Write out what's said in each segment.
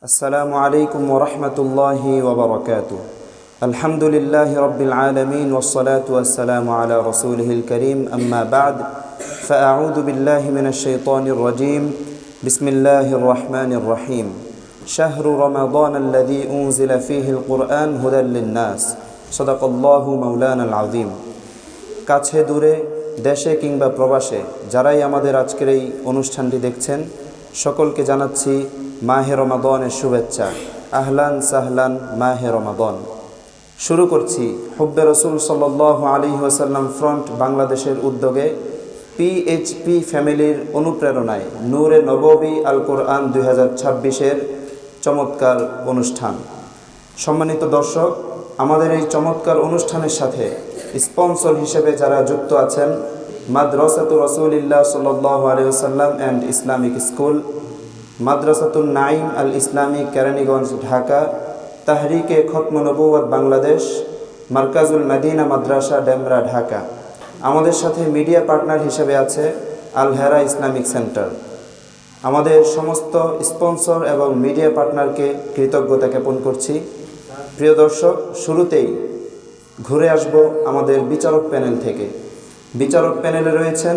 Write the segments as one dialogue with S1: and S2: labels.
S1: السلام عليكم ورحمة الله وبركاته. الحمد لله رب العالمين والصلاة والسلام على رسوله الكريم. أما بعد فأعوذ بالله من الشيطان الرجيم. بسم الله الرحمن الرحيم. شهر رمضان الذي أنزل فيه القرآن هدى للناس. صدق الله مولانا العظيم. কাছে দূরে দেশে কিংবা প্রবাসে যারাই আমাদের আজকের এই অনুষ্ঠানটি দেখছেন সকলকে জানাচ্ছি মাহে রমাদানের শুভেচ্ছা। আহলান সাহলান মাহে রমাদান। শুরু করছি হুব্বে রসুল সাল্লাল্লাহু আলাইহি ওয়াসাল্লাম ফ্রন্ট বাংলাদেশের উদ্যোগে পিএইচপি ফ্যামিলির অনুপ্রেরণায় নূরে নববী আল কোরআন 2026-এর চমৎকার অনুষ্ঠান। সম্মানিত দর্শক, আমাদের এই চমৎকার অনুষ্ঠানের সাথে স্পন্সর হিসেবে যারা যুক্ত আছেন মাদ্রাসাতুর রাসূলিল্লাহ সাল্লাল্লাহু আলাইহি ওয়াসাল্লাম অ্যান্ড ইসলামিক স্কুল, মাদ্রাসাতুন নাঈম আল ইসলামী কেরানীগঞ্জ ঢাকা, তাহরিকে খতম নবুওয়াত বাংলাদেশ, মার্কাজুল মদিনা মাদ্রাসা ডেমরা ঢাকা। আমাদের সাথে মিডিয়া পার্টনার হিসেবে আছে আল হেরা ইসলামিক সেন্টার। আমাদের সমস্ত স্পন্সর এবং মিডিয়া পার্টনারকে কৃতজ্ঞতা জ্ঞাপন করছি। প্রিয় দর্শক, শুরুতেই ঘুরে আসব আমাদের বিচারক প্যানেল থেকে। বিচারক প্যানেলে রয়েছেন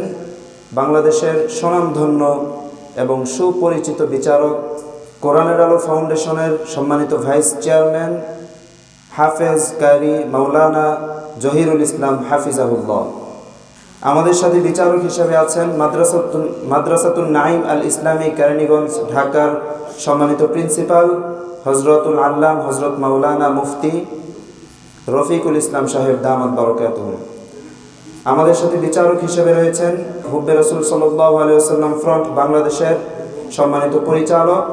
S1: বাংলাদেশের স্বনামধন্য এবং সুপরিচিত বিচারক, কোরআনের আলো ফাউন্ডেশনের সম্মানিত ভাইস চেয়ারম্যান হাফেজ কারি মাওলানা জহিরুল ইসলাম হাফিজাহুল্লাহ। আমাদের সাথে বিচারক হিসেবে আছেন মাদ্রাসাতুন নাঈম আল ইসলামী কেরানীগঞ্জ ঢাকার সম্মানিত প্রিন্সিপাল হজরতুল আল্লাম হজরত মাওলানা মুফতি রফিকুল ইসলাম সাহেব দামাত বারাকাতুহু। আমাদের সাথে বিচারক হিসেবে রয়েছেন হুব্বে রসুল সাল্লাল্লাহু আলাইহি ওয়াসাল্লাম ফ্রন্ট বাংলাদেশের সম্মানিত পরিচালক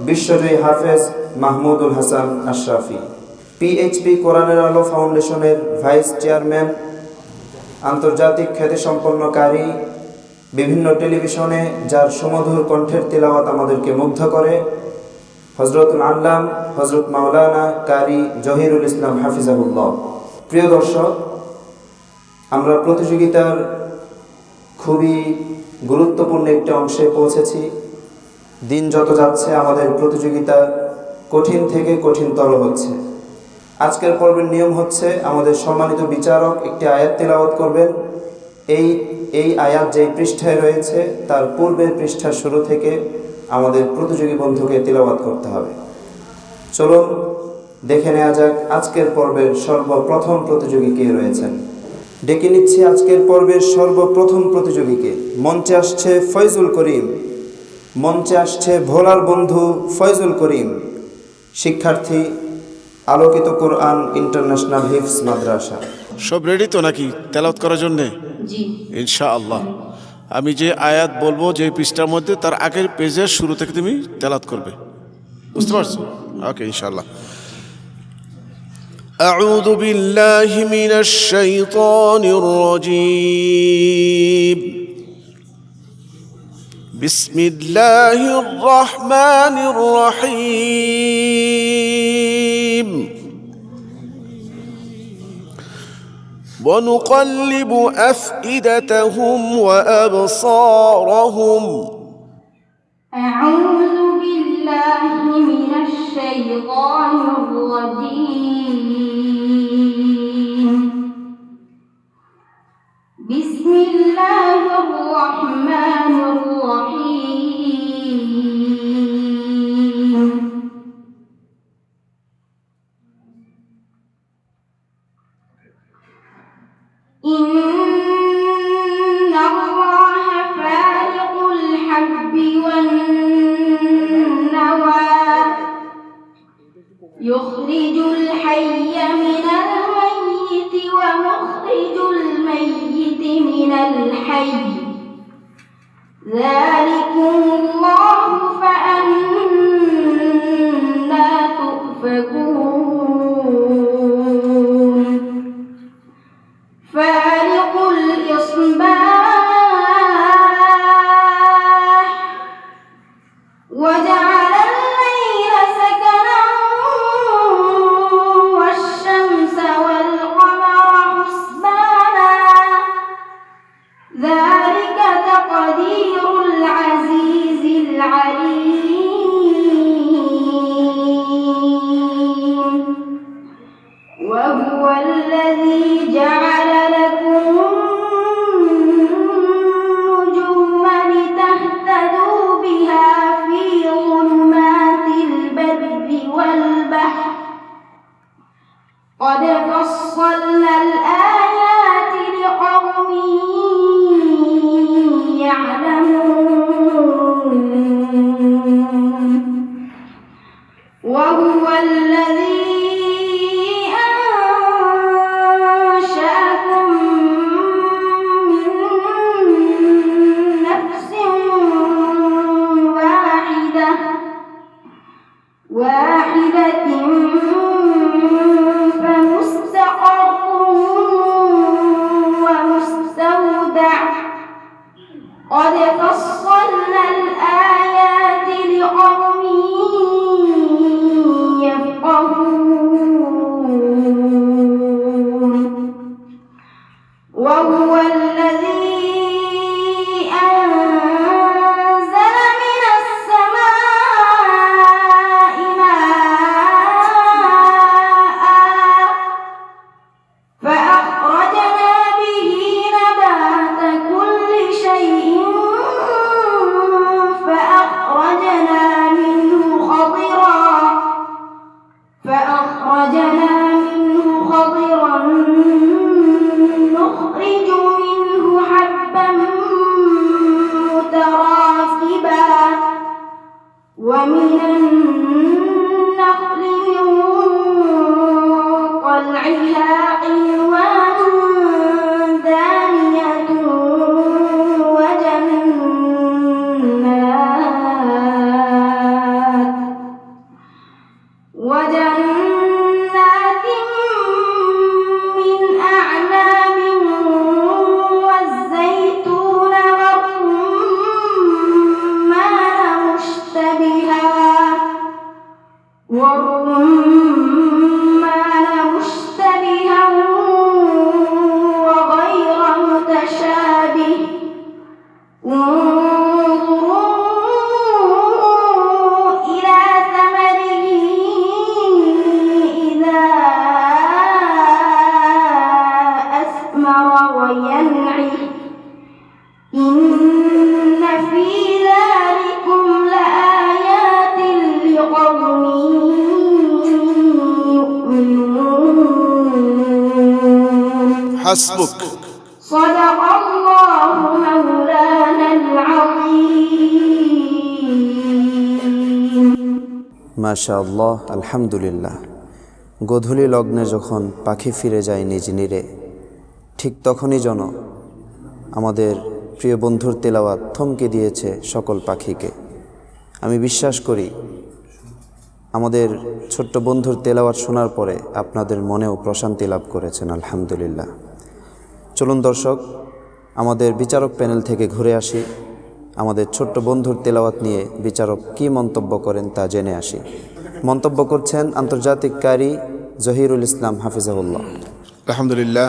S1: বিশ্বজয়ী হাফেজ মাহমুদুল হাসান আশরাফি। পিএইচপি কোরআনের আলো ফাউন্ডেশনের ভাইস চেয়ারম্যান, আন্তর্জাতিক খ্যাতিসম্পন্ন কারি, বিভিন্ন টেলিভিশনে যার সুমধুর কণ্ঠের তিলাওয়াত আমাদেরকে মুগ্ধ করে, হজরতুল আল্লাম হজরত মাওলানা কারি জহিরুল ইসলাম হাফিজাহুল্লাহ। প্রিয় দর্শক, আমরা প্রতিযোগিতার খুবই গুরুত্বপূর্ণ একটি অংশে পৌঁছেছি। দিন যত যাচ্ছে আমাদের প্রতিযোগিতা কঠিন থেকে কঠিনতর হচ্ছে। আজকের পর্বের নিয়ম হচ্ছে আমাদের সম্মানিত বিচারক একটি আয়াত তিলাওয়াত করবেন। এই আয়াত যেই পৃষ্ঠায় রয়েছে তার পূর্বের পৃষ্ঠার শুরু থেকে আমাদের প্রতিযোগী বন্ধুকে তিলাওয়াত করতে হবে। চলুন দেখে নেওয়া যাক আজকের পর্বের সর্বপ্রথম প্রতিযোগী কে রয়েছেন। ডেকে নিচ্ছি আজকের পর্বের সর্বপ্রথম প্রতিযোগীকে। মঞ্চে আসছে ফয়জুল করিম, মঞ্চে আসছে ভোলার বন্ধু ফয়জুল করিম, শিক্ষার্থী আলোকিত কোরআন ইন্টারন্যাশনাল হিফজ মাদ্রাসা।
S2: সব রেডি তো নাকি তেলাওয়াত করার জন্য?
S3: জি
S2: ইনশাআল্লাহ। আমি যে আয়াত বলবো যে পৃষ্ঠার মধ্যে তার আগের পেজের শুরু থেকে তুমি তেলাওয়াত করবে, বুঝতে পারছো? ওকে ইনশাআল্লাহ। أعوذ بالله من الشيطان الرجيم. بسم الله الرحمن الرحيم. ونقلب أفئدتهم وأبصارهم.
S3: أعوذ بالله من الشيطان الرجيم. بسم الله الرحمن الرحيم. إن الله فالق الحب والنوى يخرج الحي من الميت ومخرج الميت من الحي ذلكم الله فأنى تؤفكون. فالق الإصباح وجعل الليل سكنا والشمس والقمر حسبانا ذلك تقدير العزيز وهو الذي أنشأكم من نفس واحدة فمستقر ومستودع قد فصلنا الآيات لقوم يفقهون وهو الذي أنزل من السماء ماء فأخرجنا به نبات كل شيء فأخرجنا منه خضرا نخرج منه حبا متراكبا ومن النخل من طلعها قنوان دانية وجنات من أعناب والزيتون والرمان مشتبها وغير متشابه انظروا إلى ثمره إذا أثمر وينعه إن في ذلكم لآيات لقوم يؤمنون
S2: حسبك
S3: صدق الله مولانا العظيم
S1: মাশাআল্লাহ, আলহামদুলিল্লাহ। গোধূলি লগ্নে যখন পাখি ফিরে যায় নিজ নীড়ে, ঠিক তখনই যেন আমাদের প্রিয় বন্ধুর তেলাওয়াত থমকে দিয়েছে সকল পাখিকে। আমি বিশ্বাস করি আমাদের ছোট্ট বন্ধুর তেলাওয়াত শোনার পরে আপনাদের মনেও প্রশান্তি লাভ করেছেন, আলহামদুলিল্লাহ। চলুন দর্শক, আমাদের বিচারক প্যানেল থেকে ঘুরে আসি, আমাদের ছোট্ট বন্ধুর তেলাওয়াত নিয়ে বিচারক কী মন্তব্য করেন তা জেনে আসি। মন্তব্য করছেন আন্তর্জাতিক কারি জহিরুল ইসলাম হাফিজাহুল্লাহ।
S2: আলহামদুলিল্লাহ,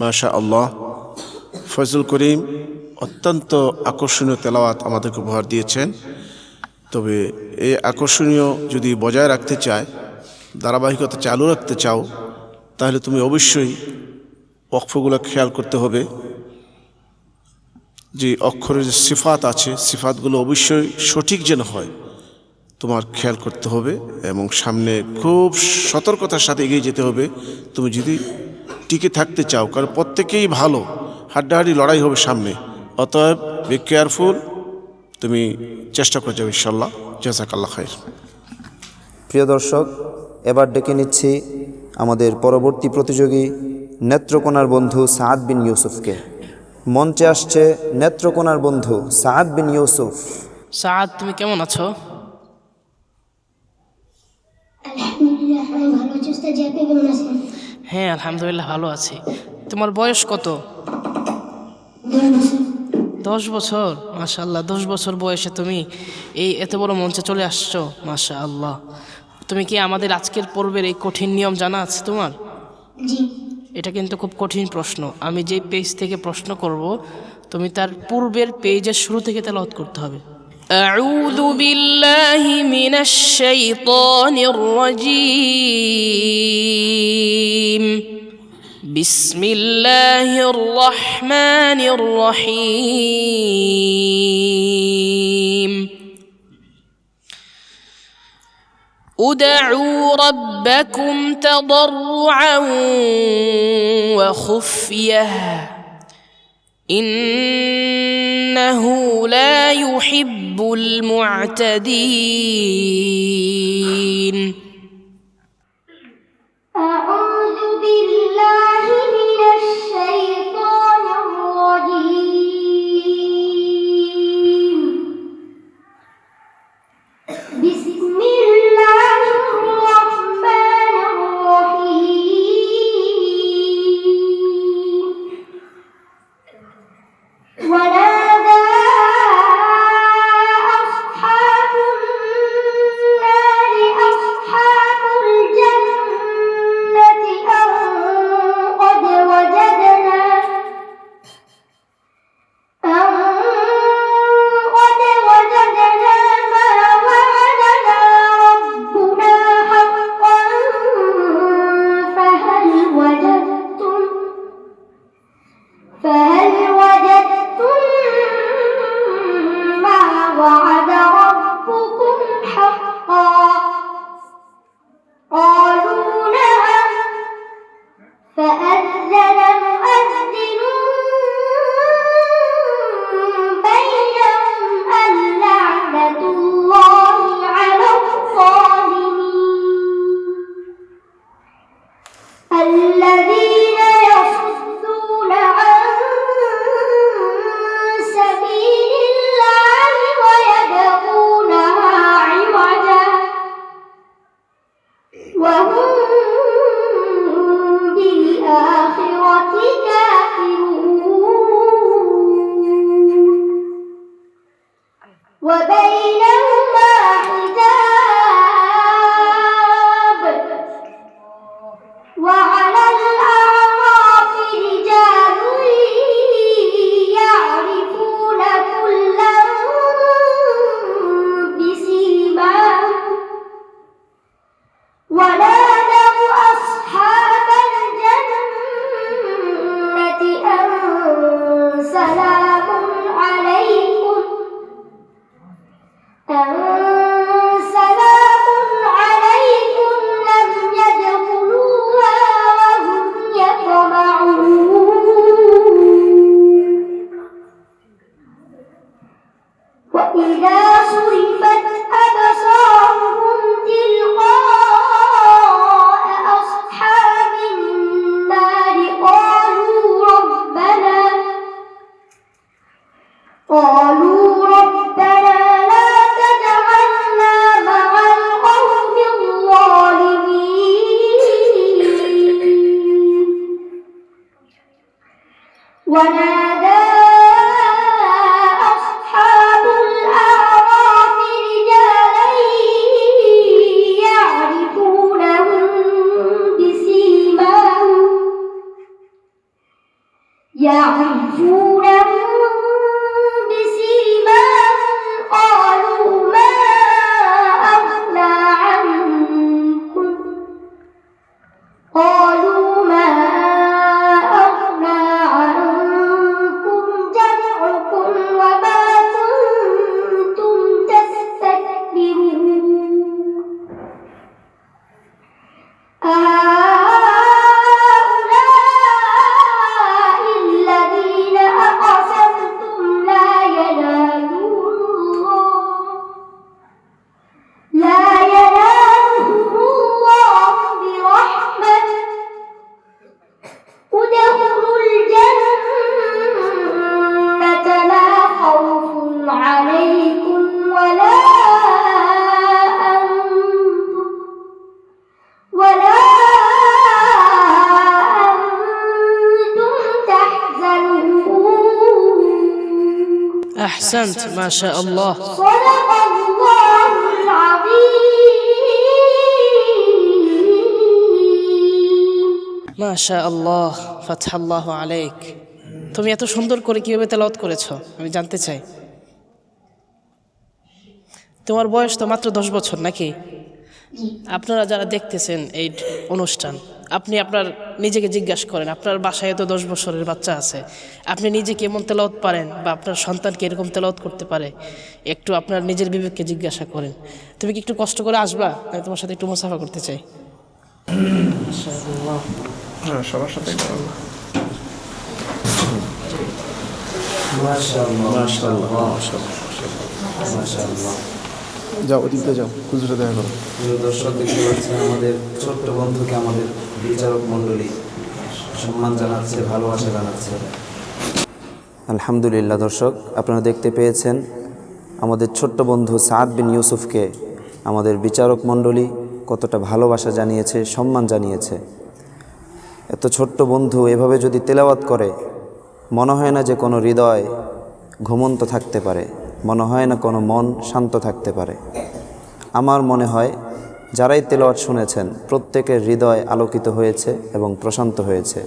S2: মাশা আল্লাহ। ফয়জুল করিম অত্যন্ত আকর্ষণীয় তেলাওয়াত আমাদেরকে উপহার দিয়েছেন। তবে এই আকর্ষণীয় যদি বজায় রাখতে চায়, ধারাবাহিকতা চালু রাখতে চাও, তাহলে তুমি অবশ্যই ওয়াকফগুলো খেয়াল করতে হবে। যে অক্ষরের যে সিফাত আছে, সিফাতগুলো অবশ্যই সঠিক যেন হয় তোমার খেয়াল করতে হবে, এবং সামনে খুব সতর্কতার সাথে এগিয়ে যেতে হবে তুমি যদি টিকে থাকতে চাও। কারণ প্রত্যেকেই ভালো, হাড্ডাহাড্ডি লড়াই হবে সামনে। অতএব বি কেয়ারফুল, তুমি চেষ্টা করে যাও ইনশাল্লাহ। জাযাকাল্লাহ খাইর।
S1: প্রিয় দর্শক, এবার ডেকে নিচ্ছি আমাদের পরবর্তী প্রতিযোগী নেত্রকোনার বন্ধু সাআদ বিন ইউসুফকে। মঞ্চে আসছে নেত্রকোনার বন্ধু সাআদ বিন ইউসুফ।
S4: সাআদ, তুমি কেমন আছো?
S5: আলহামদুলিল্লাহ, আমি ভালো আছি উস্তাদ। আপনি কেমন আছেন?
S4: হ্যাঁ, আলহামদুলিল্লাহ ভালো আছি। তোমার বয়স কত?
S5: 10 বছর।
S4: 10 বছর? মাশাআল্লাহ, 10 বছর বয়সে তুমি এই এত বড় মঞ্চে চলে আসছো, মাশাআল্লাহ। তুমি কি আমাদের আজকের পর্বের এই কঠিন নিয়ম জানা আছে তোমার?
S5: জি।
S4: এটা কিন্তু খুব কঠিন প্রশ্ন। আমি যে পেজ থেকে প্রশ্ন করব, তুমি তার পূর্বের পেজের শুরু থেকে তেলাওয়াত করতে হবে। আউযু বিল্লাহি মিনাশ শাইতানির রাজীম। বিসমিল্লাহির রহমানির রহিম। ادعوا ربكم تضرعا وخفية إنه لا يحب المعتدين الرجيم
S3: أعوذ بالله من الشيطان الرجيم بسم الله الرحمن الرحيم ونادى أصحاب النار أصحاب الجنة أن قد وجدنا ما وعدنا ربنا حقا فهل وجدتم ما وعد ربكم حقا قالوا نعم فأذن مؤذن بينهم اللعنة الله على الظالمين الذين يصدون عن سبيل الله ويبغونها عوجا وهم بالآخرة كافرون وبينهما حجاب وعلى الأعراف رجال يعرفون كلا بسيماهم ونادوا أصحاب الجنة أن سلام عليكم لم يدخلوها وهم يطمعون وإذا صرفت أبصارهم تلقاء أصحاب النار قالوا ربنا لا تجعلنا مع القوم الظالمين ونادى أصحاب الأعراف رجالا يعرفونهم بسيماهم قالوا ما أغنى عنكم جمعكم وما كنتم تستكبرون هؤلاء الذين أقسمتم لا ينالهم الله برحمة ادخلوا الجنة لا خوف عليكم ولا أنتم تحزنون
S4: أحسنت ما شاء الله
S3: صدق الله العظيم
S4: ما شاء الله فتح الله عليك তুমি এত সুন্দর করে কিভাবে তেলাওয়াত করেছো আমি জানতে চাই তোমার বয়স তো মাত্র 10 বছর নাকি আপনারা যারা দেখতেছেন এই অনুষ্ঠান আপনি আপনার নিজেকে জিজ্ঞাসা করেন আপনার বাসায় তো 10 বছরের বাচ্চা আছে আপনি নিজে কেমন তেলাওয়াত পারেন বা আপনার সন্তানকে এরকম তেলাওয়াত করতে পারে একটু আপনার নিজের বিবেককে জিজ্ঞাসা করেন তুমি কি একটু কষ্ট করে আসবা আমি তোমার সাথে একটু মুসাফা করতে চাই মাশাআল্লাহ
S2: সবার সাথে
S1: মাশাআল্লাহ মাশাআল্লাহ মাশাআল্লাহ
S2: যাও ওদিকে যাও, হুজুরে দেখা করো।
S1: প্রিয় দর্শক, দেখতে পাচ্ছেন আমাদের ছোট্ট বন্ধুকে আমাদের বিচারক মণ্ডলী সম্মান জানাচ্ছে, ভালোবাসা জানাচ্ছে। আলহামদুলিল্লাহ। দর্শক, আপনারা দেখতে পেয়েছেন আমাদের ছোট্ট বন্ধু সাদ বিন ইউসুফকে আমাদের বিচারক মণ্ডলী কতটা ভালোবাসা জানিয়েছে, সম্মান জানিয়েছে। এত ছোট্ট বন্ধু এভাবে যদি তেলাওয়াত করে, মনে হয় না যে কোনো হৃদয় ঘুমন্ত থাকতে পারে, মনে হয় না কোনো মন শান্ত থাকতে পারে। আমার মনে হয় যারাই তেলাওয়াত শুনেছেন প্রত্যেকের হৃদয় আলোকিত হয়েছে এবং প্রশান্ত হয়েছে।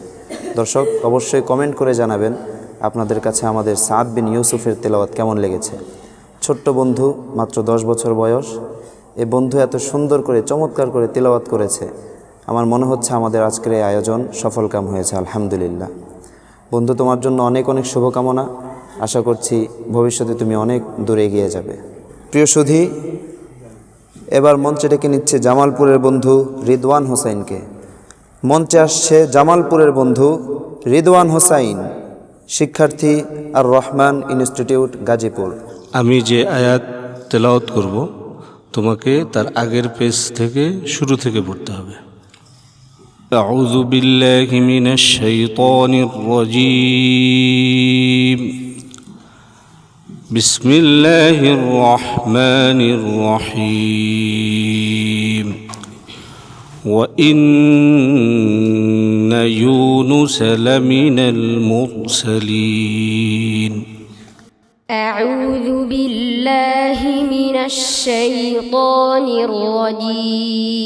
S1: দর্শক, অবশ্যই কমেন্ট করে জানাবেন আপনাদের কাছে আমাদের সাদ বিন ইউসুফের তেলাওয়াত কেমন লেগেছে। ছোট্ট বন্ধু, মাত্র 10 বছর বয়স। এই বন্ধু এত সুন্দর করে চমৎকার করে তেলাওয়াত করেছে। আমার মনে হচ্ছে আমাদের আজকের এই আয়োজন সফলকাম হয়েছে, আলহামদুলিল্লাহ। বন্ধু, তোমার জন্য অনেক অনেক শুভকামনা। আশা করছি ভবিষ্যতে তুমি অনেক দূরে এগিয়ে যাবে। প্রিয় সুধী, এবার মঞ্চে ডেকে নিচ্ছে জামালপুরের বন্ধু রিদওয়ান হোসাইনকে। মঞ্চে আসছে জামালপুরের বন্ধু রিদওয়ান হোসাইন, শিক্ষার্থী আর রহমান ইনস্টিটিউট, গাজীপুর।
S6: আমি যে আয়াত তেলাওয়াত করব তোমাকে তার আগের পেজ থেকে শুরু থেকে পড়তে হবে। আউযু বিল্লাহি মিনাশ শাইতানির রাজীম। বিসমিল্লাহির রহমানির রহিম। وإن يونس لمن المرسلين.
S3: أعوذ بالله من الشيطان الرجيم.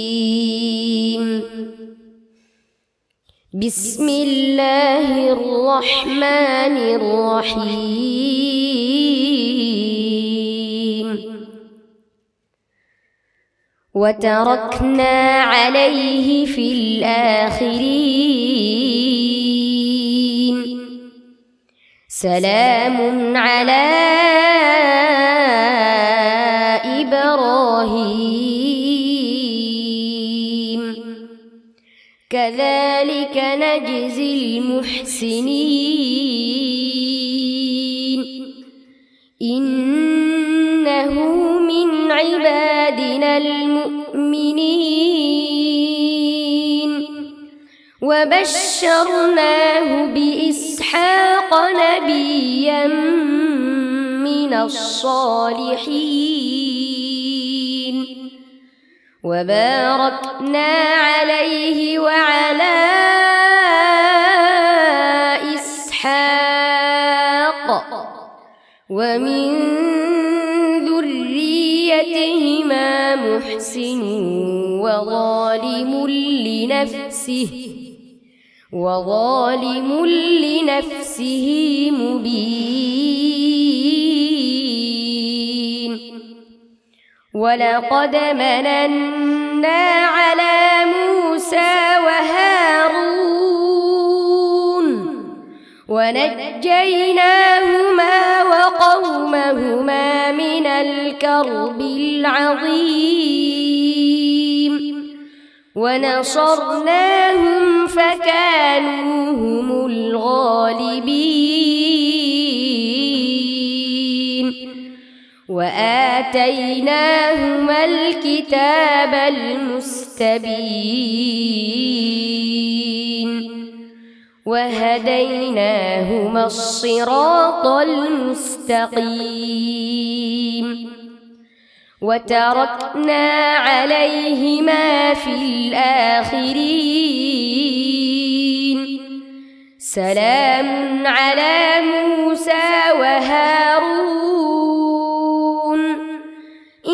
S3: بسم الله الرحمن الرحيم. وتركنا عليه في الآخرين. سلام على إبراهيم. كذلك نجزي المحسنين. إنه من عبادنا المؤمنين. وبشرناه بإسحاق نبيا من الصالحين. وباركنا عليه وعلى إسحاق ومن ذريتهما محسن وظالم لنفسه مبين. ولقد مننا على موسى وهارون ونجيناهما وقومهما من الكرب العظيم. ونصرناهم فكانوا هم الغالبين. وآتيناهما الكتاب المستبين. وهديناهما الصراط المستقيم. وتركنا عليهما في الآخرين. سلام على موسى وهارون.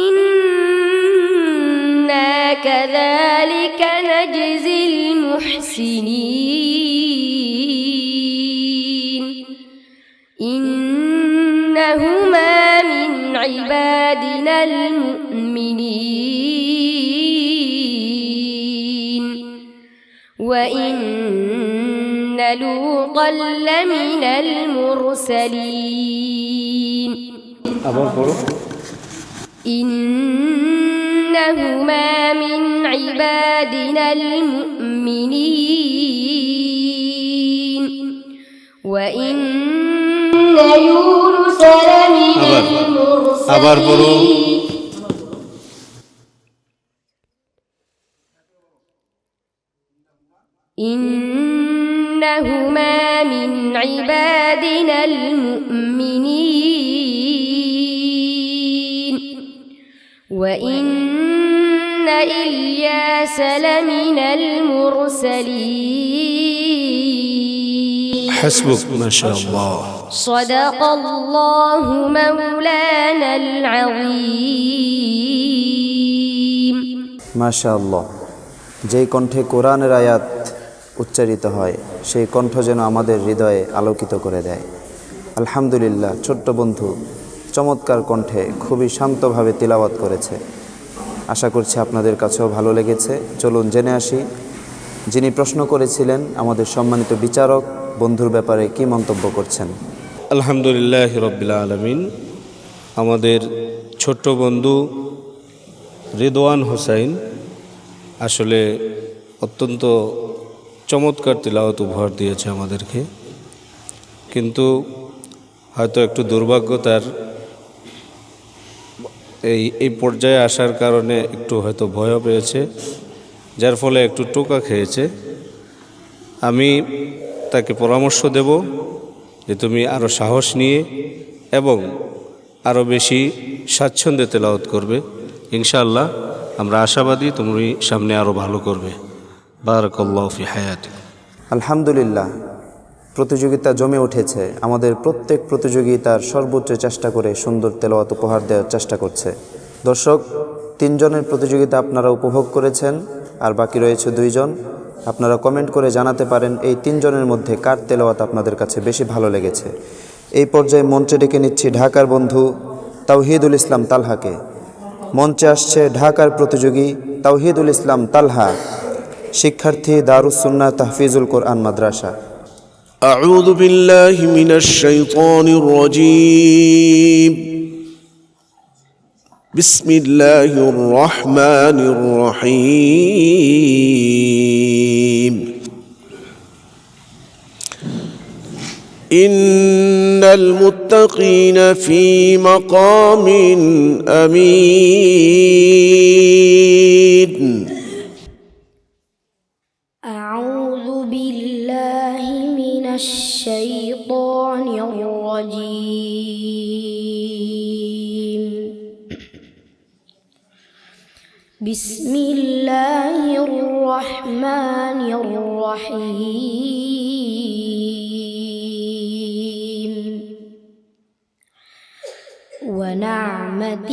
S3: إنا كذلك نجزي المحسنين. إنهما من عبادنا المؤمنين. وإن لوطا لمن المرسلين. إنهما من عبادنا المؤمنين. وإن يونس لمن المرسلين. إنهما من عبادنا المؤمنين وإن إلياس لمن المرسلين
S6: حسبك ما شاء الله
S3: صدق الله مولانا العظيم
S1: মাশাআল্লাহ। যেই কণ্ঠে কোরআনের আয়াত উচ্চারিত হয় সেই কণ্ঠ যেন আমাদের হৃদয়ে আলোকিত করে দেয়। আলহামদুলিল্লাহ, ছোট্ট বন্ধু চমৎকার কণ্ঠে খুবই শান্তভাবে তিলাওয়াত করেছে। আশা করছি আপনাদের কাছেও ভালো লেগেছে। চলুন জেনে আসি যিনি প্রশ্ন করেছিলেন আমাদের সম্মানিত বিচারক বন্ধুর ব্যাপারে কি মন্তব্য করছেন।
S6: আলহামদুলিল্লাহ রব্বিল আলামিন। আমাদের ছোট্ট বন্ধু রিদওয়ান হোসাইন আসলে অত্যন্ত চমৎকার তিলাওয়াত উপহার দিয়েছে আমাদেরকে, কিন্তু হয়তো একটু দুর্ভাগ্য তার এই পর্যায়ে আসার কারণে একটু হয়তো ভয়ও পেয়েছে, যার ফলে একটু টোকা খেয়েছে। আমি তাকে পরামর্শ দেব যে তুমি আরও সাহস নিয়ে এবং আরও বেশি স্বাচ্ছন্দ্যে তেলাওয়াত করবে। ইনশাআল্লাহ আমরা আশাবাদী তুমি সামনে আরও ভালো করবে। বারাকাল্লাহু ফি হায়াতিক।
S1: আলহামদুলিল্লাহ, প্রতিযোগিতা জমে উঠেছে। আমাদের প্রত্যেক প্রতিযোগী তার সর্বোচ্চ চেষ্টা করে সুন্দর তেলাওয়াত উপহার দেওয়ার চেষ্টা করছে। দর্শক, 3 জনের প্রতিযোগিতা আপনারা উপভোগ করেছেন, আর বাকি রয়েছে 2 জন। আপনারা কমেন্ট করে জানাতে পারেন এই 3 জনের মধ্যে কার তেলাওয়াত আপনাদের কাছে বেশি ভালো লেগেছে। এই পর্যায়ে মঞ্চে ডেকে নিচ্ছি ঢাকার বন্ধু তাওহিদুল ইসলাম তালহাকে। মঞ্চে আসছে ঢাকার প্রতিযোগী তাওহিদুল ইসলাম তালহা, শিক্ষার্থী দারুস সুন্নাহ তাহফিজুল কোরআন মাদ্রাসা।
S2: أعوذ بالله من الشيطان الرجيم. بسم الله الرحمن الرحيم. إن المتقين في مقام أمين.
S5: أعوذ بالله من الشيطان الرجيم. بسم الله الرحمن الرحيم. ونعمة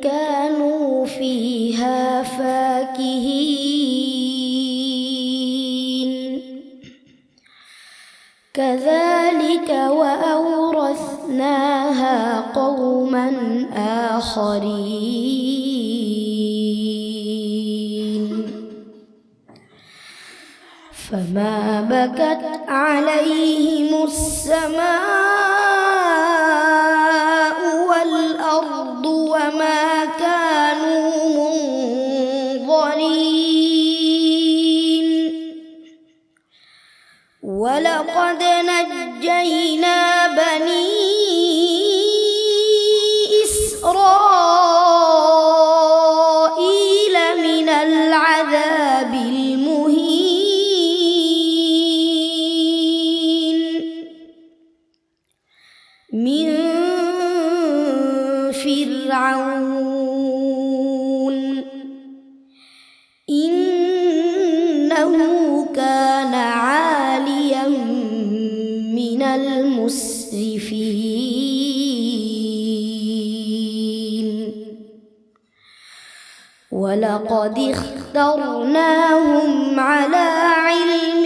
S5: كانوا فيها فاكهين. كذلك وأورثناها قوما آخرين. فما بكت عليهم السماء والأرض وما كانوا منظرين. ولقد نجينا بني إسرائيل من العذاب المهين. من فرعون إنه كان عاليا من المسرفين. ولقد اخترناهم على علم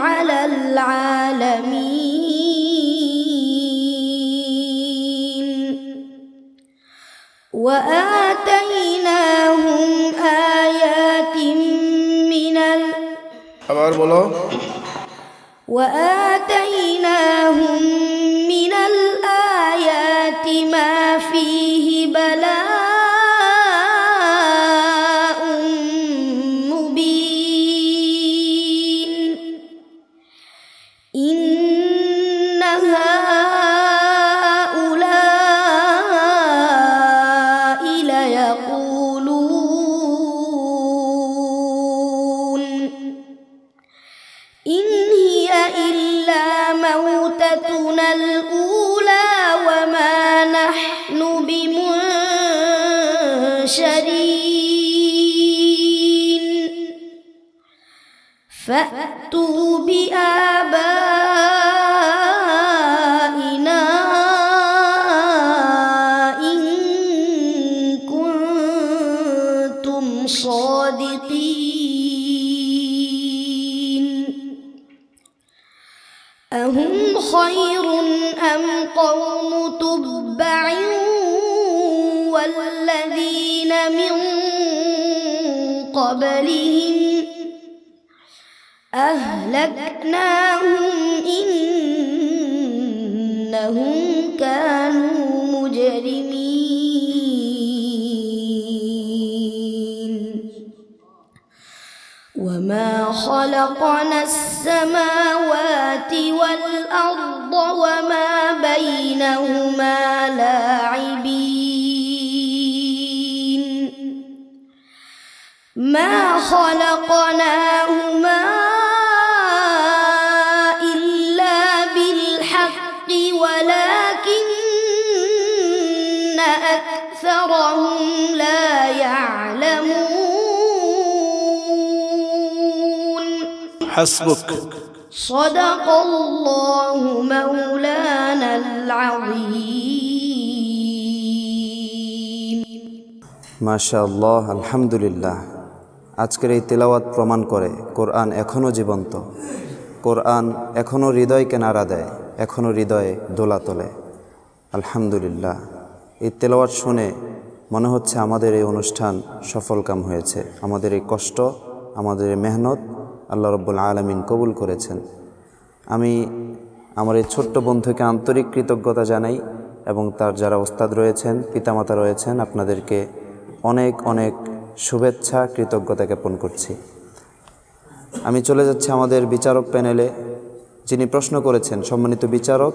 S5: على العالمين. وآتيناهم آيات من
S2: আবার বলো।
S5: وآتيناهم من الآيات ما فيه بلاء مبين. إن هؤلاء ليقولون
S3: فأتوا بآبائنا إن كنتم صادقين أهم خير أم قوم تبع والذين من قبلهم أهلكناهم إنهم كانوا مجرمين وما خلقنا السماوات والأرض وما بينهما لاعبين ما خلقناهما إلا بالحق ولكن أكثرهم لا يعلمون
S2: حسبك
S3: صدق الله مولانا العظيم
S1: মাশাআল্লাহ, আলহামদুলিল্লাহ। আজকের এই তেলাওয়াত প্রমাণ করে কোরআন এখনও জীবন্ত, কোরআন এখনও হৃদয়কে নাড়া দেয়, এখনও হৃদয়ে দোলা তোলে। আলহামদুলিল্লাহ, এই তেলাওয়াত শুনে মনে হচ্ছে আমাদের এই অনুষ্ঠান সফলকাম হয়েছে। আমাদের এই কষ্ট, আমাদের এই মেহনত আল্লাহ রাব্বুল আলামিন কবুল করেছেন। আমি আমার এই ছোট্ট বন্ধুকে আন্তরিক কৃতজ্ঞতা জানাই এবং তার যারা ওস্তাদ রয়েছেন, পিতামাতা রয়েছেন, আপনাদেরকে অনেক অনেক শুভেচ্ছা, কৃতজ্ঞতা জ্ঞাপন করছি। আমি চলে যাচ্ছি আমাদের বিচারক প্যানেলে, যিনি প্রশ্ন করেছেন। সম্মানিত বিচারক,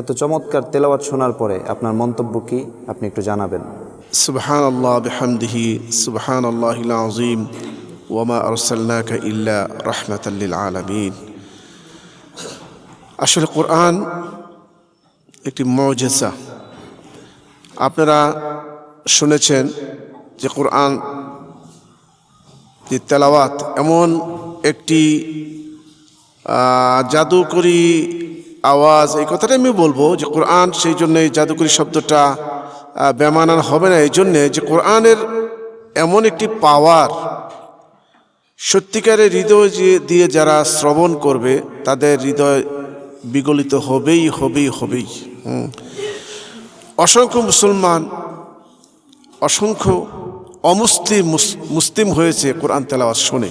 S1: এত চমৎকার তেলাওয়াত শোনার পরে আপনার মন্তব্য কি, আপনি একটু জানাবেন।
S2: সুবহানাল্লাহ বিহামদিহি, সুবহানাল্লাহিল আযীম, ওয়া মা আরসালনাকা ইল্লা রাহমাতাল লিল আলামিন। আসলে কোরআন একটি মুজিজা। আপনারা শুনেছেন যে কোরআন যে তেলাওয়াত এমন একটি জাদুকরী আওয়াজ, এই কথাটা আমি বলবো যে কোরআন সেই জন্য এই জাদুকরী শব্দটা বেমানান হবে না, এই জন্যে যে কোরআনের এমন একটি পাওয়ার, সত্যিকারের হৃদয় দিয়ে যারা শ্রবণ করবে তাদের হৃদয় বিগলিত হবেই হবেই হবেই। অসংখ্য মুসলমান, অসংখ্য মুসলিম হয়েছে কোরআন তেলাওয়াত শুনে।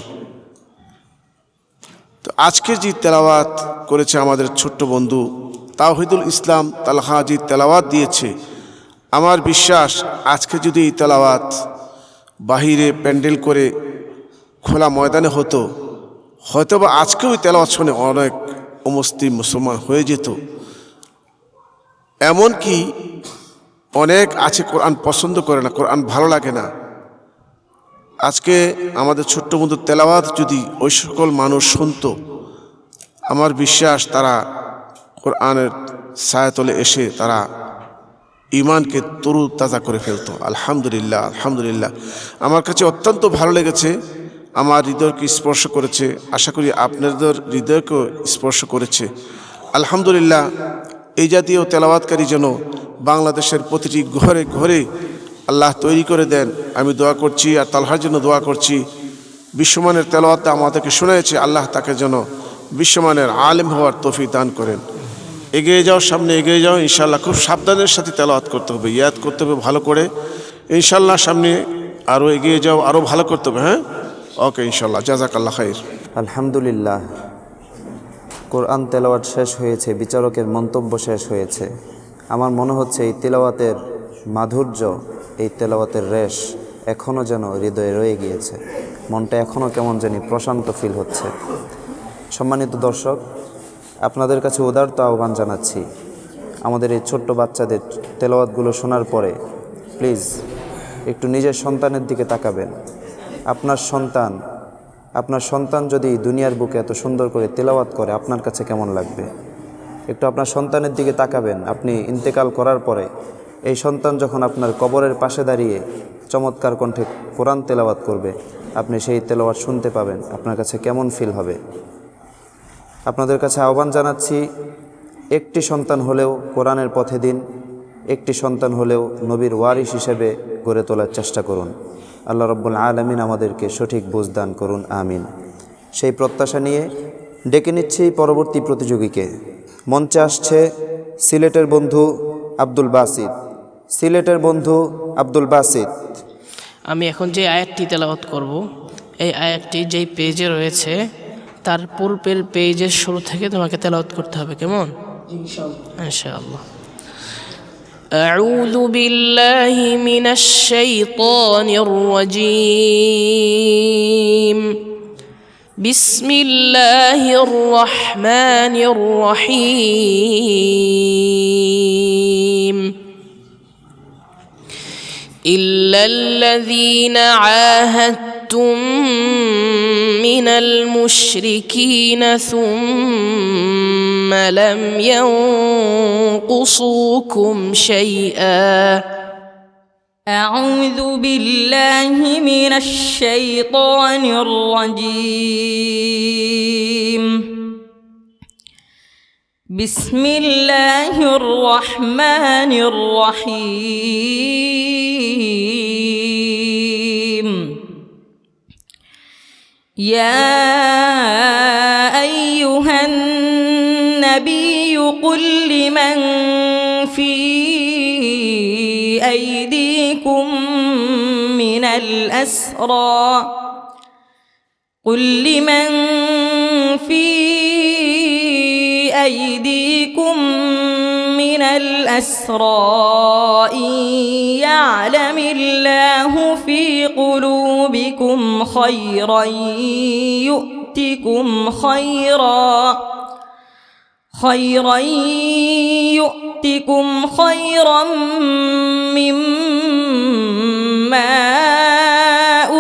S2: তো আজকে যে তেলাওয়াত করেছে আমাদের ছোট্ট বন্ধু তাওহিদুল ইসলাম তালহা, যে তেলাওয়াত দিয়েছে, আমার বিশ্বাস আজকে যদি এই তেলাওয়াত বাহিরে প্যান্ডেল করে খোলা ময়দানে হতো, হয়তোবা আজকেও এই তেলাওয়াত শুনে অনেক অমুসলিম মুসলমান হয়ে যেত। এমনকি অনেক আছে কোরআন পছন্দ করে না, কোরআন ভালো লাগে না। আজকে আমাদের ছোট্ট বন্ধু তেলাওয়াত যদি ওই সকল মানুষ শুনতো, আমার বিশ্বাস তারা কোরআনের ছায়াতলে এসে তারা ইমানকে তরু তাজা করে ফেলতো। আলহামদুলিল্লাহ, আলহামদুলিল্লাহ। আমার কাছে অত্যন্ত ভালো লেগেছে, আমার হৃদয়কে স্পর্শ করেছে, আশা করি আপনাদের হৃদয়কেও স্পর্শ করেছে। আলহামদুলিল্লাহ, এই জাতীয় তেলাওয়াতকারী যেন বাংলাদেশের প্রতিটি ঘরে ঘরে আল্লাহ তৈরি করে দেন, আমি দোয়া করছি। আর তালহার জন্য দোয়া করছি, বিশ্বমানের তেলাওয়াতটা আমাদেরকে শুনেছে, আল্লাহ তাকে যেন বিশ্বমানের আলেম হওয়ার তৌফিক দান করেন। এগিয়ে যাও, সামনে এগিয়ে যাও ইনশাআল্লাহ। খুব সাবধানের সাথে তেলাওয়াত করতে হবে, ইয়াদ করতে হবে ভালো করে ইনশাআল্লাহ। সামনে আরও এগিয়ে যাও, আরও ভালো করতে হবে। হ্যাঁ, ওকে ইনশাআল্লাহ, জাযাকাল্লাহ খাইর।
S1: আলহামদুলিল্লাহ, কোরআন তেলাওয়াত শেষ হয়েছে, বিচারকের মন্তব্য শেষ হয়েছে। আমার মনে হচ্ছে এই তেলাওয়াতের মাধুর্য, এই তেলাওয়াতের রেশ এখনও যেন হৃদয়ে রয়ে গিয়েছে। মনটা এখনও কেমন জানি প্রশান্ত ফিল হচ্ছে। সম্মানিত দর্শক, আপনাদের কাছে উদারত আহ্বান জানাচ্ছি, আমাদের এই ছোট্ট বাচ্চাদের তেলাওয়াতগুলো শোনার পরে প্লিজ একটু নিজের সন্তানের দিকে তাকাবেন। আপনার সন্তান যদি দুনিয়ার বুকে এত সুন্দর করে তেলাওয়াত করে, আপনার কাছে কেমন লাগবে? একটু আপনার সন্তানের দিকে তাকাবেন। আপনি ইন্তেকাল করার পরে এই সন্তান যখন আপনার কবরের পাশে দাঁড়িয়ে চমৎকার কণ্ঠে কোরআন তেলাওয়াত করবে, আপনি সেই তেলাওয়াত শুনতে পাবেন, আপনার কাছে কেমন ফিল হবে? আপনাদের কাছে আহ্বান জানাচ্ছি, একটি সন্তান হলেও কোরআনের পথে দিন, একটি সন্তান হলেও নবীর ওয়ারিস হিসেবে গড়ে তোলার চেষ্টা করুন। আল্লাহ রাব্বুল আলামিন আমাদেরকে সঠিক বুঝ দান করুন, আমিন। সেই প্রত্যাশা নিয়ে ডেকে নিচ্ছি পরবর্তী প্রতিযোগীকে। মঞ্চে আসছে সিলেটের বন্ধু আব্দুল বাসিত। সিলেটের বন্ধু আব্দুল বাসিত।
S4: আমি এখন যে আয়াতটি তেলাওয়াত করব, এই আয়াতটি যেই পেজে রয়েছে তার পূর্বের পেজের শুরু থেকে তোমাকে তেলাওয়াত করতে হবে, কেমন? ইনশাআল্লাহ। أعوذ بالله من الشيطان الرجيم. بسم الله الرحمن الرحيم. إلا الذين عاهدتم من المشركين ثم لم ينقصوكم شيئا.
S7: أعوذ بالله من الشيطان الرجيم. بسم الله الرحمن الرحيم. يا أيها النبي قل لمن في أيديكم من الأسرى أيديكم من الأسرى إن يعلم الله في قلوبكم خيرا يؤتكم خيرا مما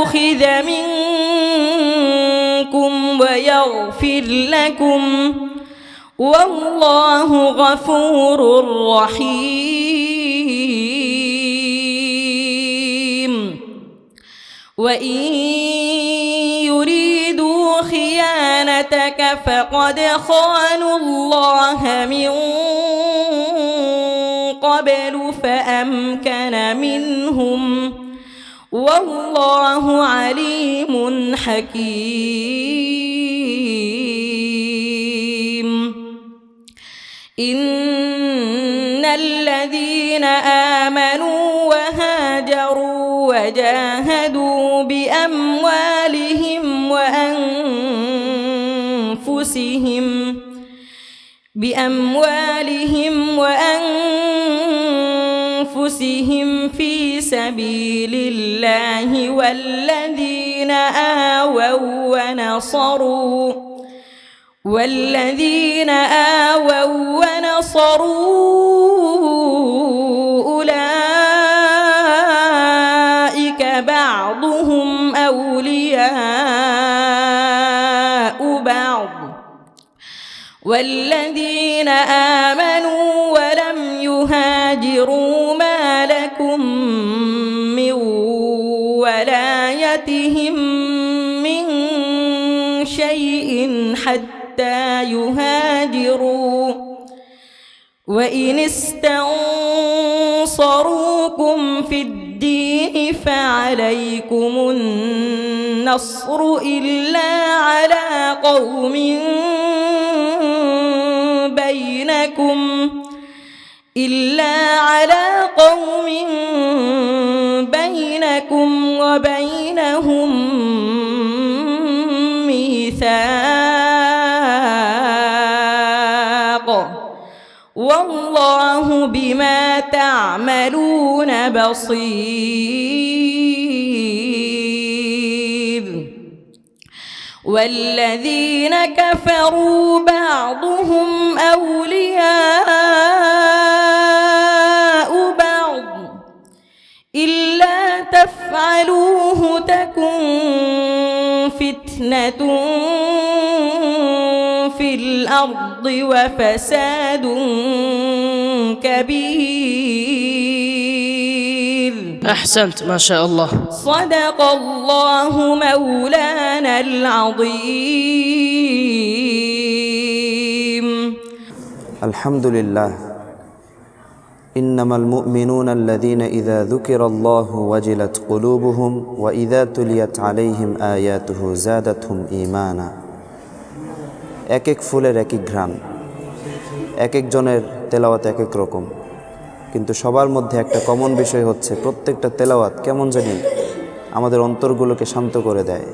S7: أخذ منكم ويغفر لكم والله غفور رحيم. وإن يريدوا خيانتك فقد خانوا الله من قبل فأمكن منهم والله عليم حكيم. إن الذين آمنوا وهاجروا وجاهدوا بأموالهم وأنفسهم في سبيل الله والذين آووا ونصروا أولئك بعضهم أولياء بعض والذين آمنوا ولم يهاجروا ما لكم من ولايتهم من شيء حتى يهاجروا. وإن استنصروكم في الدين فعليكم النصر إلا على قوم بينكم وبينهم ميثاق والله بما تعملون بصير. والذين كفروا بعضهم أولياء بعض إلا تفعلوه تكن فتنة في الأرض وفساد كبير.
S4: আহসান্ত, মাশাআল্লাহ।
S7: صدق الله مولانا العظيم.
S1: আলহামদুলিল্লাহ। ইন্নামাল মুমিনুনা আল্লাযীনা ইযা যুকিরাল্লাহু ওয়াজিলাত কুলুবুহুম ওয়া ইযা তুলিয়াত আলাইহিম আয়াতুহু যাদাতহুম ঈমানা। এক এক ফুলের এক এক ঘ্রাণ, এক একজনের তেলাওয়াত এক এক রকম, কিন্তু সবার মধ্যে একটা কমন বিষয় হচ্ছে প্রত্যেকটা তেলাওয়াত কেমন জানি আমাদের অন্তরগুলোকে শান্ত করে দেয়,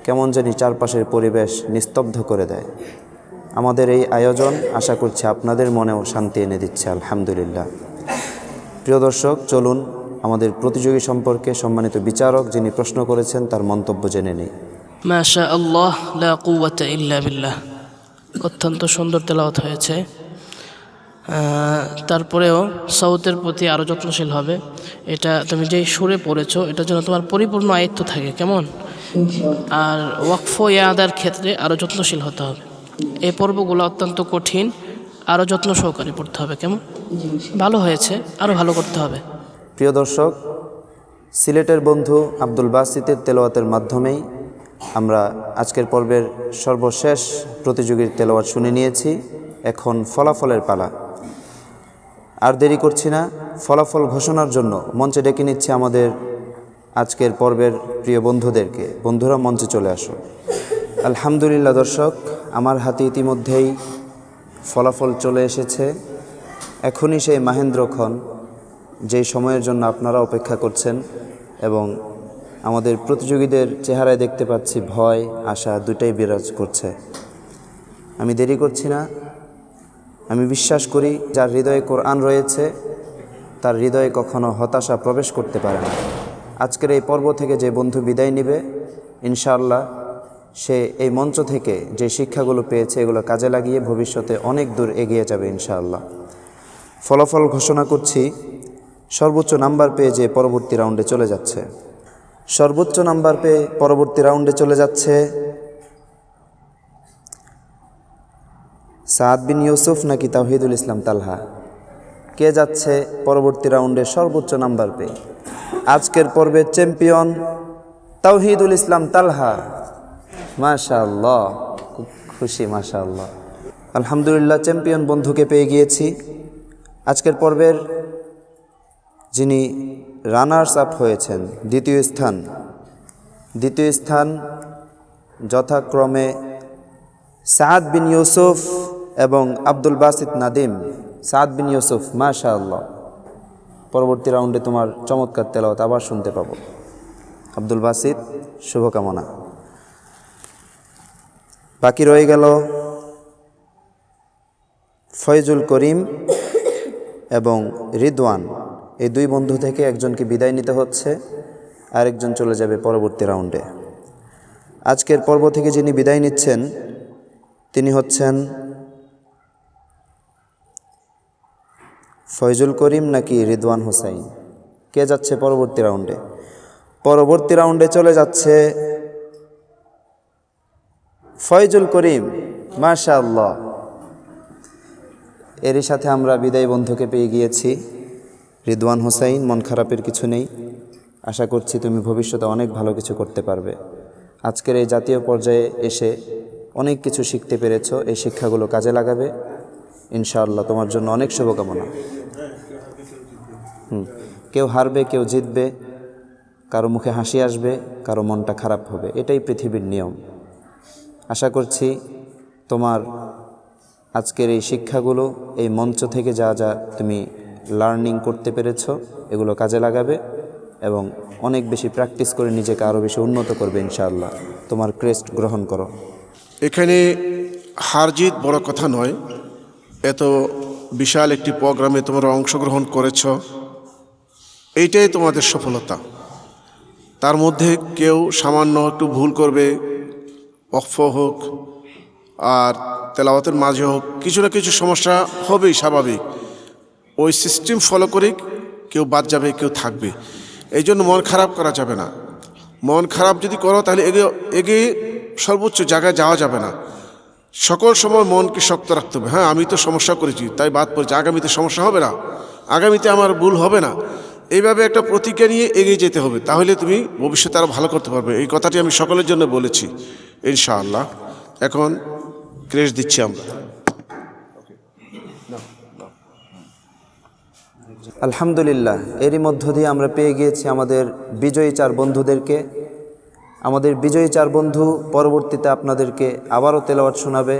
S1: কেমন জানি চারপাশের পরিবেশ নিস্তব্ধ করে দেয়। আমাদের এই আয়োজন আশা করছি আপনাদের মনেও শান্তি এনে দিচ্ছে, আলহামদুলিল্লাহ। প্রিয় দর্শক, চলুন আমাদের প্রতিযোগী সম্পর্কে সম্মানিত বিচারক যিনি প্রশ্ন করেছেন তার মন্তব্য জেনে নেই।
S4: মাশাআল্লাহ, লা কুওয়াতা ইল্লা বিল্লাহ। অত্যন্ত সুন্দর তেলাওয়াত হয়েছে। তারপরেও সাউতের প্রতি আরও যত্নশীল হবে। এটা তুমি যেই সুরে পড়েছো এটার জন্য তোমার পরিপূর্ণ আয়ত্ত থাকে, কেমন? আর ওয়াকফ ইয়াদার ক্ষেত্রে আরও যত্নশীল হতে হবে। এই পর্বগুলো অত্যন্ত কঠিন, আরও যত্ন সহকারে পড়তে হবে, কেমন? ভালো হয়েছে, আরও ভালো করতে হবে।
S1: প্রিয় দর্শক, সিলেটের বন্ধু আব্দুল বাসিতের তেলাওয়াতের মাধ্যমেই আমরা আজকের পর্বের সর্বশেষ প্রতিযোগীর তেলাওয়াত শুনে নিয়েছি। এখন ফলাফলের পালা। আর দেরি করছি না, ফলাফল ঘোষণার জন্য মঞ্চে ডেকে নিচ্ছে আমাদের আজকের পর্বের প্রিয় বন্ধুদেরকে। বন্ধুরা মঞ্চে চলে আসো। আলহামদুলিল্লাহ দর্শক, আমার হাতে ইতিমধ্যেই ফলাফল চলে এসেছে। এখনই সেই মাহেন্দ্রক্ষণ যেই সময়ের জন্য আপনারা অপেক্ষা করছেন, এবং আমাদের প্রতিযোগীদের চেহারায় দেখতে পাচ্ছি ভয় আশা দুটাই বিরাজ করছে। আমি দেরি করছি না। আমি বিশ্বাস করি যার হৃদয়ে কোরআন রয়েছে তার হৃদয়ে কখনো হতাশা প্রবেশ করতে পারে না। আজকের এই পর্ব থেকে যে বন্ধু বিদায় নেবে, ইনশাআল্লাহ সে এই মঞ্চ থেকে যে শিক্ষাগুলো পেয়েছে এগুলো কাজে লাগিয়ে ভবিষ্যতে অনেক দূর এগিয়ে যাবে ইনশাআল্লাহ। ফলাফল ঘোষণা করছি। সর্বোচ্চ নাম্বার পেয়ে যে পরবর্তী রাউন্ডে চলে যাচ্ছে, সর্বোচ্চ নাম্বার পেয়ে পরবর্তী রাউন্ডে চলে যাচ্ছে সাদ বিন ইউসুফ নাকি তাওহিদুল ইসলাম তালহা? কে যাচ্ছে পরবর্তী রাউন্ডে সর্বোচ্চ নাম্বার পেয়ে? আজকের পর্বের চ্যাম্পিয়ন তাওহিদুল ইসলাম তালহা। মাশাআল্লাহ, খুব খুশি, মাশাআল্লাহ। আলহামদুলিল্লাহ, চ্যাম্পিয়ন বন্ধুকে পেয়ে গিয়েছি। আজকের পর্বের যিনি রানার্স আপ হয়েছেন, দ্বিতীয় স্থান যথাক্রমে সাদ বিন ইউসুফ এবং আব্দুল বাসিত নাদিম। সাদ বিন ইউসুফ, মাশাআল্লাহ। পরবর্তী রাউন্ডে তোমার চমৎকার তেলাওয়াত আবার শুনতে পাবো। আব্দুল বাসিত, শুভকামনা। বাকি রয়ে গেল ফয়জুল করিম এবং রিদওয়ান। এই দুই বন্ধু থেকে একজনকে বিদায় নিতে হচ্ছে, আরেকজন চলে যাবে পরবর্তী রাউন্ডে। আজকের পর্ব থেকে যিনি বিদায় নিচ্ছেন তিনি হচ্ছেন ফয়জুল করিম নাকি রিদওয়ান হোসাইন? কে যাচ্ছে পরবর্তী রাউন্ডে? পরবর্তী রাউন্ডে চলে যাচ্ছে ফয়জুল করিম, মাশাআল্লাহ। এরই সাথে আমরা বিদায় বন্ধুকে পেয়ে গিয়েছি, রিদওয়ান হোসাইন। মন খারাপের কিছু নেই, আশা করছি তুমি ভবিষ্যতে অনেক ভালো কিছু করতে পারবে। আজকের এই জাতীয় পর্যায়ে এসে অনেক কিছু শিখতে পেরেছো, এই শিক্ষাগুলো কাজে লাগাবে ইনশাআল্লাহ। তোমার জন্য অনেক শুভকামনা। কেউ হারবে, কেউ জিতবে, কারো মুখে হাসি আসবে, কারো মনটা খারাপ হবে, এটাই পৃথিবীর নিয়ম। আশা করছি তোমার আজকের এই শিক্ষাগুলো, এই মঞ্চ থেকে যা যা তুমি লার্নিং করতে পেরেছো এগুলো কাজে লাগাবে এবং অনেক বেশি প্র্যাকটিস করে নিজেকে আরও বেশি উন্নত করবে ইনশাআল্লাহ। তোমার ক্রেস্ট গ্রহণ করো।
S2: এখানে হার জিত বড় কথা নয়, এত বিশাল একটি প্রোগ্রামে তোমরা অংশগ্রহণ করেছ, এইটাই তোমাদের সফলতা। তার মধ্যে কেউ সামান্য একটু ভুল করবে, ওয়াকফ হোক আর তেলাওয়াতের মাঝে হোক, কিছু না কিছু সমস্যা হবেই, স্বাভাবিক। ওই সিস্টেম ফলো করে কেউ বাদ যাবে, কেউ থাকবে। এই জন্য মন খারাপ করা যাবে না। মন খারাপ যদি করো তাহলে এগিয়ে সর্বোচ্চ জায়গায় যাওয়া যাবে না। সকল সময় মনকে শক্ত রাখতে হবে। হ্যাঁ, আমি তো সমস্যা করেছি তাই বাদ পড়েছি, আগামীতে সমস্যা হবে না, আগামীতে আমার ভুল হবে না, এইভাবে একটা প্রতিজ্ঞা নিয়ে এগিয়ে যেতে হবে, তাহলে তুমি ভবিষ্যতে আরও ভালো করতে পারবে। এই কথাটি আমি সকলের জন্য বলেছি ইনশাআল্লাহ। এখন ক্রেশ দিচ্ছি আমরা।
S1: আলহামদুলিল্লাহ, এরই মধ্য দিয়ে আমরা পেয়ে গিয়েছি আমাদের বিজয়ী 4 বন্ধুদেরকে। আমাদের বিজয়ী 4 বন্ধু পরবর্তীতে আপনাদেরকে আবারও তেলাওয়াত শোনাবে,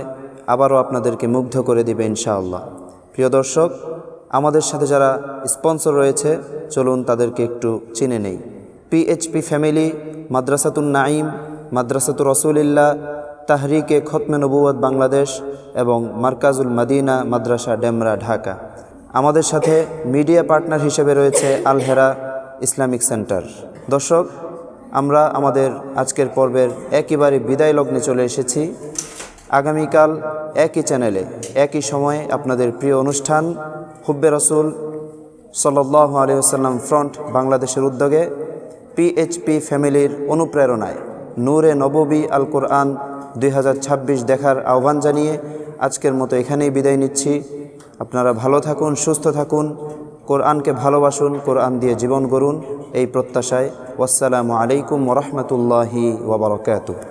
S1: আবারও আপনাদেরকে মুগ্ধ করে দিবে ইনশাআল্লাহ। প্রিয় দর্শক, আমাদের সাথে যারা স্পন্সর রয়েছে চলুন তাদেরকে একটু চিনে নেই। পিএইচপি ফ্যামিলি, মাদ্রাসাতুন নাঈম, মাদ্রাসাতুর রসুলিল্লাহ, তাহরিকে খতমে নবুয়ত বাংলাদেশ এবং মার্কাজুল মদিনা মাদ্রাসা ডেমরা ঢাকা। আমাদের সাথে মিডিয়া পার্টনার হিসেবে রয়েছে আল হেরা ইসলামিক সেন্টার। দর্শক, আমরা আমাদের আজকের পর্বের একেবারে বিদায় লগ্নে চলে এসেছি। আগামীকাল একই চ্যানেলে একই সময়ে আপনাদের প্রিয় অনুষ্ঠান হুব্বে রসুল সাল্লাল্লাহু আলাইহি ওয়াসাল্লাম ফ্রন্ট বাংলাদেশের উদ্যোগে পিএইচপি ফ্যামিলির অনুপ্রেরণায় নূরে নববী আল কোরআন 2026 দেখার আহ্বান জানিয়ে আজকের মতো এখানেই বিদায় নিচ্ছি। আপনারা ভালো থাকুন, সুস্থ থাকুন, কোরআনকে ভালোবাসুন, কোরআন দিয়ে জীবন গড়ুন, এই প্রত্যাশায়। ওয়াসসালামু আলাইকুম ওয়া রাহমাতুল্লাহি ওয়া বারাকাতুহু।